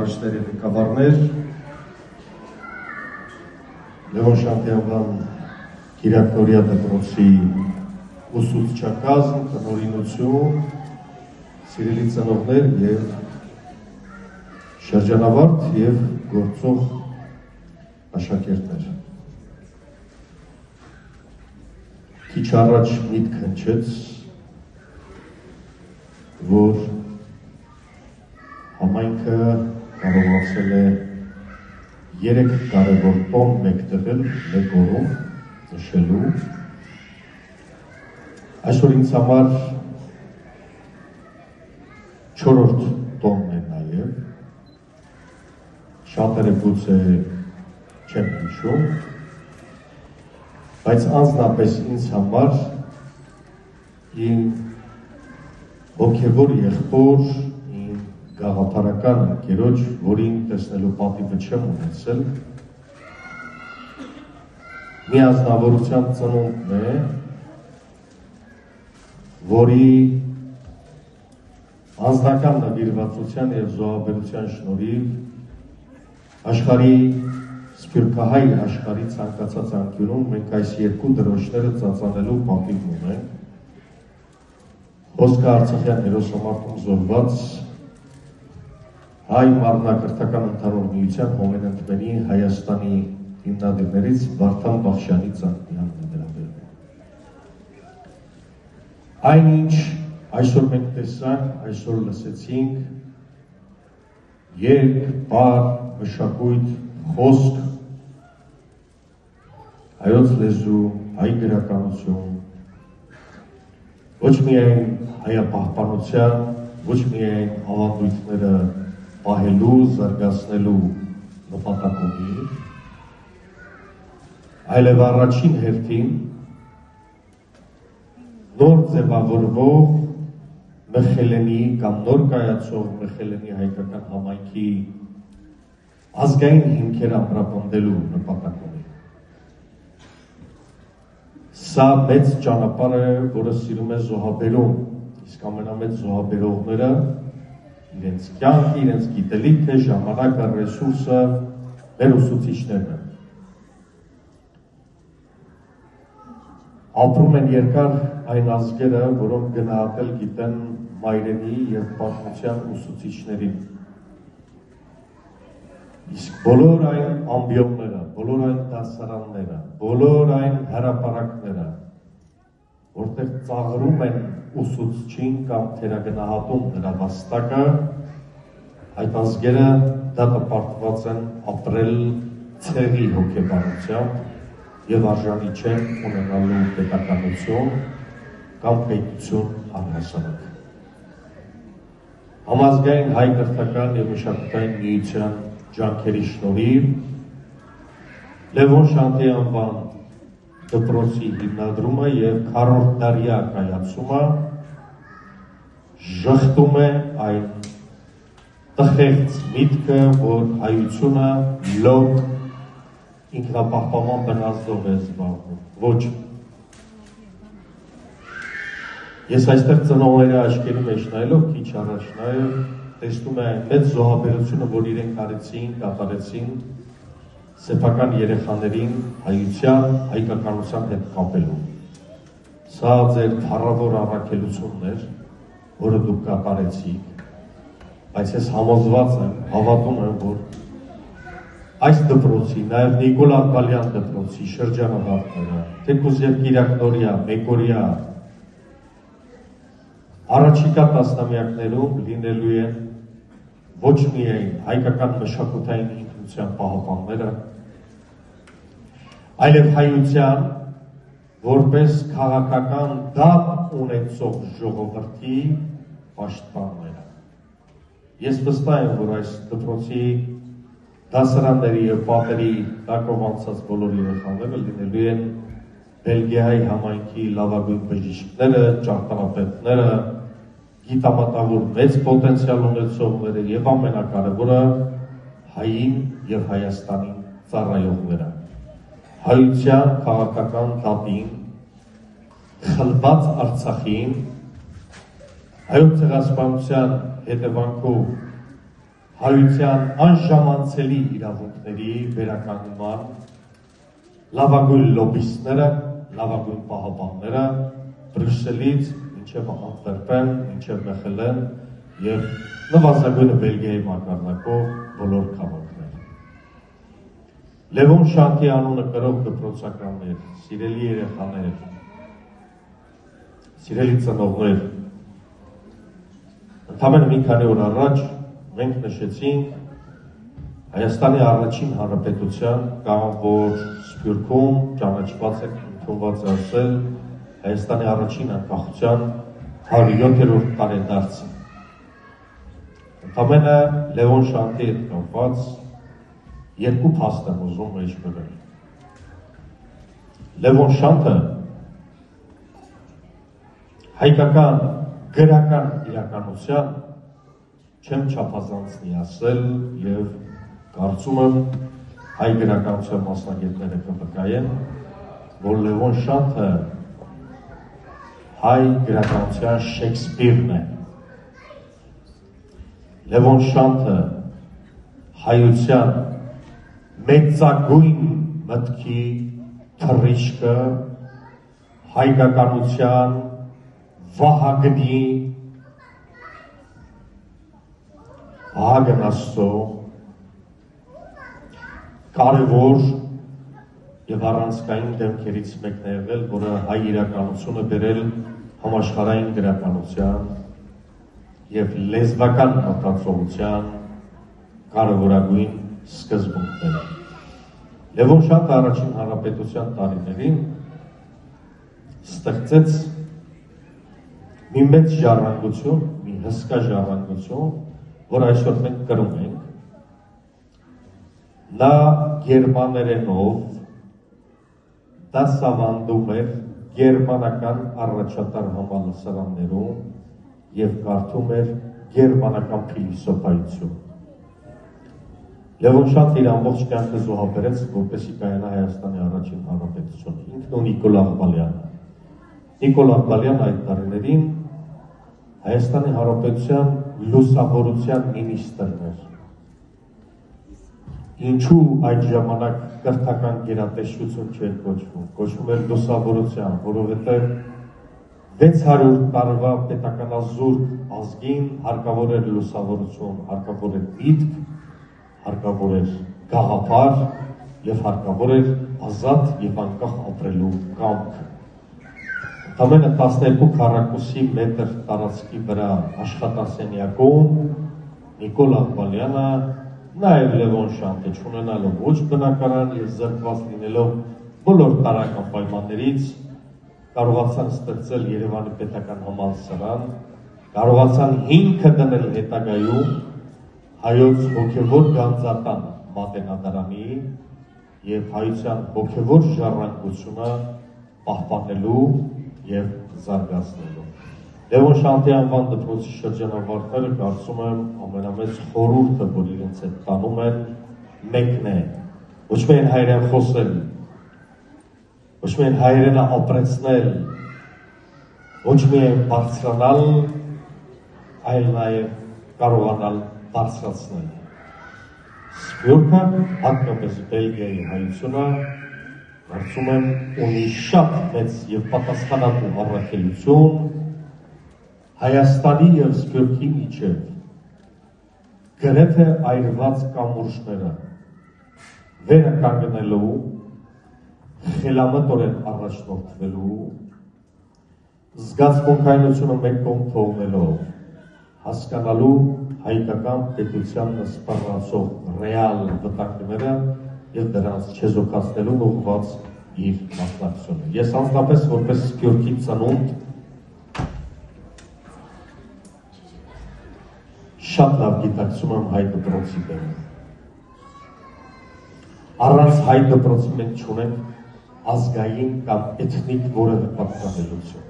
կառավարիչներ եւ ղեկավարներ, Լևոն Շանթյանյան Կիրակնորիա դպրոցի ուսուցչակազմ, տնօրինություն, սիրելի ծնողներ եւ շրջանավարտ եւ գործող աշակերտներ։ Քիչ առաջ միտք հնչեց, որ համայնքը կարողացել է 3 կարևոր տոն մեկտեղել մեկ օրում նշելու։ Այսօր ինձ համար 4-րդ տոնն է նաև, շատերը գուցե չեն հիշում, բայց անձնապես ինձ համար իմ հոգևոր եղբոր, իմ գաղափարական ընկերոջ, որին տեսնելու պատիվը չեմ ունեցել, մի ազնվորության ծնունդն է, որի անձնական նվիրվածության և զոհաբերության շնորհիվ աշխարհի սփյուռքահայ աշխարհի ցանկացած անկյունում մենք այս 2 դրոշները ծածանելու պատիվ ունենք։ Խոսքը Արցախյան հերոսամարտում զոհված հայ մարմնակրթական ընդհանուր միության հողենընդմենի Հայաստանի հիմնադիրներից Վարդան Բախշյանի ծննդյանն է վերաբերվում։ Այնինչ այսօր մենք տեսանք, այսօր լսեցինք երգ, պար, մշակույթ, խոսք, հայոց լեզու, հայ գրականություն, ոչ միայն հայապահպանության, ոչ միայն ավանդույթները պահելու, զարգացնելու նպատակով, այլև առաջին հերթին նոր ձևավորվող Մխելենի կամ նոր կայացող Մխելենի հայկական համայնքի ազգային հիմքեր ամրապնդելու նպատակով։ Սա մեծ ճանապարհ է, որը սիրում է զոհաբերում, իսկ ամենամեծ զոհաբերողները իրենց կյանքը, իրենց գիտելիքը, ժամանակը, ռեսուրսը մեր ուսուցիչներն են։ Ապրում են երկար այն ազգերը, որոնք գնահատել գիտեն մայրենի և պատմության ուսուցիչներին։ Իսկ բոլոր այն ամբիոնները, բոլոր այն դասարանները, բոլոր այն հրապարակները, որտեղ ծաղրում են ուսուցչին կամ թերագնահատում նրա վաստակը, այդ ազգերը դատապարտված են ապրել ցեղի հոգեբանությամբ և արժանի չեն ունենալու պետականություն կամ պետություն առհասարակ։ Համազգային հայ կրթական և մշակութային միության ջանքերի շնորհիվ Լևոն Շանթյանյան դպրոցի հիմնադրումը և 4-րդ տարյա կայացումը ժխտում է այն տխեղծ միտքը, որ հայությունը լոկ ինքնապահպանման բնազդով է զբաղվում։ Ոչ։ Ես այստեղ ծնողների աչքերի մեջ նայելով քիչ առաջ նաև տեսնում է այն մեծ զոհաբերությունը, որ իրենք արեցին, կատարեցին սեփական երեխաներին հայության, հայկականության հետ կապելու։ Սա ձեր թառավոր առաքելությունն էր, որը դուք կատարեցիք, բայց ես համոզված եմ, հավատում եմ, որ այս դպրոցի, նաև Նիկոլ Աբալյան դպրոցի շրջանավարտները, թեկուզ և Կիրակնորիա, Մեկորիա, առաջիկա տասնամյակներում լինելու են ոչ միայն հայկական մշակութային ինքնության պահապանները, այլև հայության որպես քաղաքական դապ ունեցող ժողովրդի պաշտպանները։ Ես վստահ եմ, որ այս դպրոցի դասարանների և պատերի տակով անցած բոլոր երեխաները լինելու են Բելգիայի համայնքի լավագույն բժիշկները, ճարտարապետները, գիտամատավոր մեծ պոտենցիալ ունեցողները և ամենակարևորը հային և Հայաստանին ծառայողները։ Հայության քաղաքական դատին, խլված Արցախին, հայոց ցեղասպանության հետևանքով հայության անժամանցելի իրավունքների վերականգնման լավագույն լոբիստները, լավագույն պահապանները Բրյուսելից մինչև Անտվերպեն, մինչև Մեխելեն և նվազագույնը Բելգիայի մակարդակով բոլոր քաղաքներ։ Լևոն Շանթի անունը կրող դպրոցականներ, սիրելի երեխաներ, սիրելի ծնողներ, ընդամենը մի քանի օր առաջ մենք նշեցինք Հայաստանի առաջին հանրապետության կամ որ Սփյուռքում ճանաչված է ընդունված է ասել Հայաստանի առաջին անկախության 107-րդ տարեդարձը։ Ընդամենը Լևոն Շանթի հետ կապված երկու փաստ եմ ուզում մեջ բերել։ Լևոն Շանթը հայկական գրական իրականության չեմ չափազանցնի ասել և կարծում եմ հայ գրականության մասնագետները կվկայեն, որ Լևոն Շանթը հայ գրականության Շեքսպիրն է։ Լևոն Շանթը հայության մեծագույն մտքի թռիչքը, հայկականության Վահագնի Վահագն Աստծո կարևոր և առանցքային դեմքերից մեկն է եղել, որը հայ իրականությունը բերել համաշխարհային գրականության և լեզվական մտածողության կարևորագույն սկզբունքները։ Լևոն Շանթը առաջին հանրապետության տարիներին ստեղծեց մի մեծ ժառանգություն, մի հսկա ժառանգություն, որ այսօր մենք կրում ենք, նա գերմաներենով դասավանդում էր գերմանական առաջատար համալսարաններում և կարդում էր գերմանական փիլիսոփայություն։ Լևոն Շանթը իր ամբողջ կյանքը զոհաբերեց, որպեսզի կայանա Հայաստանի առաջին հանրապետությունը, ինքն ու Նիկոլ Աղբալյանը։ Նիկոլ Աղբալյանը այդ տարիներին Հայաստանի Հանրապետության լուսավորության մինիստրն էր։ Ինչու այդ ժամանակ կրթական գերատեսչություն չէր կոչվում, կոչվում էր լուսավորության, որովհետև 600 տարվա պետականազուրկ ազգին հարկավոր էր լուսավորություն, հարկավոր էր միտք, հարկավոր էր գաղափար և հարկավոր էր ազատ և անկախ ապրելու կամք։ Ամենը 12 քառակուսի մետր տարածքի վրա աշխատասենյակում Նիկոլ Աղբալյանը, նաև Լևոն Շանթը չունենալով ոչ բնակարան և զրկված լինելով բոլոր տարրական պայմաններից, կարողացան ստեղծել Երևանի պետական համալսարան, կարողացան հիմքը դնել հետագայում հայոց հոգևոր գանձատան մատենադարանի և հայության հոգևոր ժառանգությունը պահպանելու և զարգացնելու։ Լևոն Շանթի անվան դպրոցի շրջանավարտները կարծում եմ ամենամեծ խորհուրդը, որ իրենց հետ տանում են, մեկն է, ոչ միայն հայերեն խոսել, ոչ միայն հայերենը ապրեցնել, ոչ միայն բարձրանալ, այլ նաև կարողանալ բարձրացնել։ Սփյուռքը, հատկապես Բելգիայի հայությունը, կարծում եմ ունի շատ մեծ և պատասխանատու առաքելություն Հայաստանի և Սփյուռքի միջև գրեթե այրված կամուրջները վերականգնելու, խելամտորեն առաջնորդվելու, զգացմունքայնությունը մեկ կողմ թողնելով, հասկանալու հայկական պետության սպառնացող ռեալ վտանգները և դրանց չեզոքացնելուն ուղղված իր մասնակցությունը։ Ես անձնապես որպես Սփյուռքի ծնունդ շատ լավ գիտակցում եմ հայ դպրոցի բերում։ Առանց հայ դպրոցի մենք չունենք ազգային կամ էթնիկ որևէ պատկանելություն։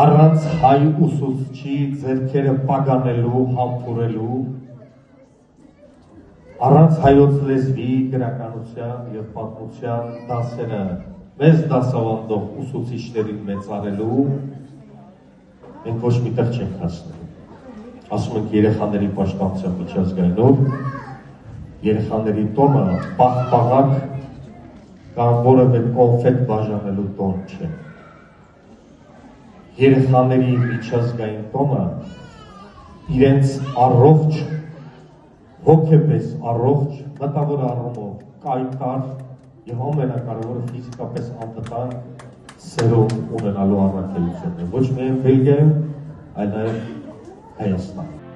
Առանց հայ ուսուցչի ձեռքերը պագանելու, համբուրելու, առանց հայոց լեզվի, գրականության և պատմության դասերը մեզ դասավանդող ուսուցիչներին մեծարելու, մենք ոչ միտեղ չենք հասնելու։ ասում ենք երեխաների պաշտպանության միջազգային օր, երեխաների տոնը պաղպաղակ կամ որևէ կոնֆետ բաժանելու տոն չէ։ Երեխաների միջազգային տոնը իրենց առողջ, հոգեպես առողջ, մտավոր առումով կայտար եւ ամենակարևորը ֆիզիկապես անվտանգ սերունդ ունենալու առաքելությունն է, ոչ միայն Բելգիայում, այլ նաեւ Հայաստանում։